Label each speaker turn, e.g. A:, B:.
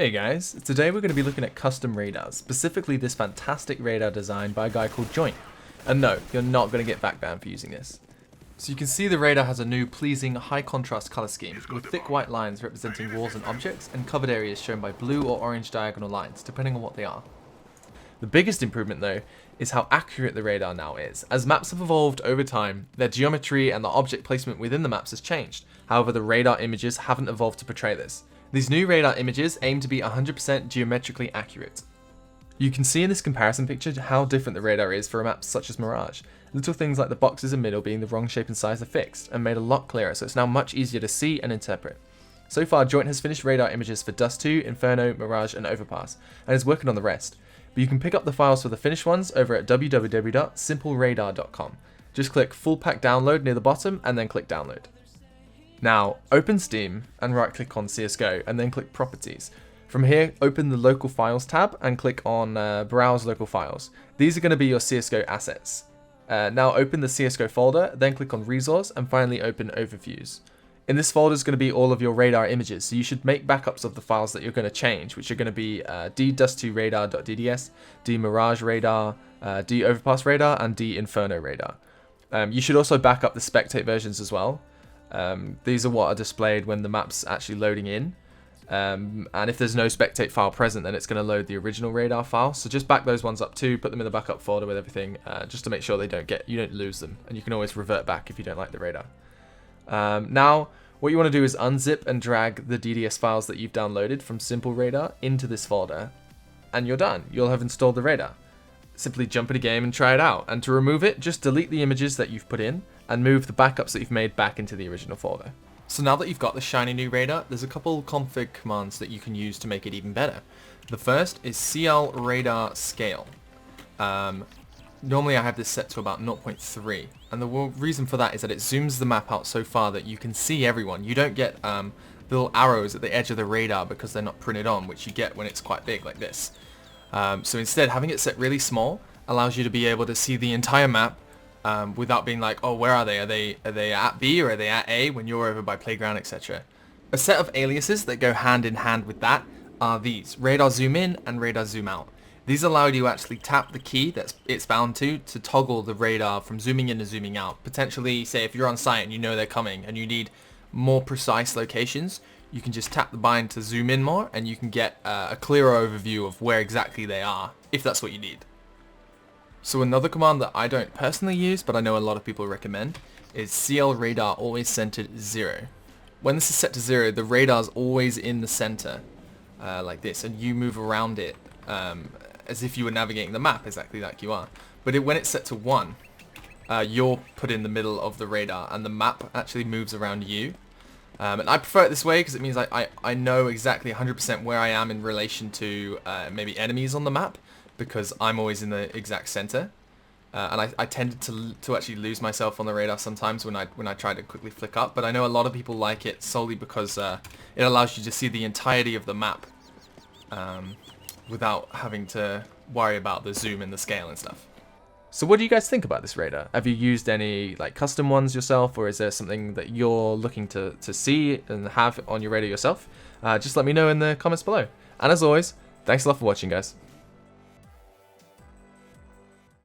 A: Hey guys, today we're going to be looking at custom radars, specifically this fantastic radar designed by a guy called Jo1Nt. And no, you're not going to get backbanned for using this. So you can see the radar has a new pleasing high contrast color scheme with thick white lines representing walls and objects and covered areas shown by blue or orange diagonal lines depending on what they are. The biggest improvement though is how accurate the radar now is. As maps have evolved over time, their geometry and the object placement within the maps has changed. However, the radar images haven't evolved to portray this. These new radar images aim to be 100% geometrically accurate. You can see in this comparison picture how different the radar is for maps such as Mirage. Little things like the boxes in the middle being the wrong shape and size are fixed and made a lot clearer, so it's now much easier to see and interpret. So far, Jo1Nt has finished radar images for Dust 2, Inferno, Mirage and Overpass, and is working on the rest. But you can pick up the files for the finished ones over at www.simpleradar.com. Just click Full Pack Download near the bottom and then click Download. Now, open Steam and right click on CSGO and then click Properties. From here, open the Local Files tab and click on Browse Local Files. These are going to be your CSGO assets. Now open the CSGO folder, then click on Resource and finally open Overviews. In this folder is going to be all of your radar images, so you should make backups of the files that you're going to change, which are going to be ddust2radar.dds, dmirageradar, doverpassradar, and dinfernoradar. You should also back up the spectate versions as well. These are what are displayed when the map's actually loading in. And if there's no spectate file present, then it's going to load the original radar file. So just back those ones up too, put them in the backup folder with everything, just to make sure you don't lose them. And you can always revert back if you don't like the radar. Now, what you want to do is unzip and drag the DDS files that you've downloaded from Simple Radar into this folder, and you're done. You'll have installed the radar. Simply jump in a game and try it out. And to remove it, just delete the images that you've put in and move the backups that you've made back into the original folder. So now that you've got the shiny new radar, there's a couple config commands that you can use to make it even better. The first is CL radar scale. Normally I have this set to about 0.3, and the reason for that is that it zooms the map out so far that you can see everyone. You don't get little arrows at the edge of the radar because they're not printed on, which you get when it's quite big like this. So instead, having it set really small allows you to be able to see the entire map without being like, oh, where are they? Are they at B or are they at A when you're over by playground, etc. A set of aliases that go hand in hand with that are these, radarzoomin and radarzoomout. These allow you to actually tap the key that it's bound to toggle the radar from zooming in to zooming out. Potentially, say if you're on site and you know they're coming and you need more precise locations, you can just tap the bind to zoom in more and you can get a clearer overview of where exactly they are, if that's what you need. So another command that I don't personally use, but I know a lot of people recommend, is CL radar always centered 0. When this is set to 0, the radar's always in the center, like this, and you move around it as if you were navigating the map, exactly like you are. But when it's set to 1, you're put in the middle of the radar, and the map actually moves around you. And I prefer it this way because it means I know exactly 100% where I am in relation to maybe enemies on the map, because I'm always in the exact center. And I tended to actually lose myself on the radar sometimes when I try to quickly flick up, but I know a lot of people like it solely because it allows you to see the entirety of the map without having to worry about the zoom and the scale and stuff. So what do you guys think about this radar? Have you used any custom ones yourself, or is there something that you're looking to see and have on your radar yourself? Just let me know in the comments below. And as always, thanks a lot for watching, guys.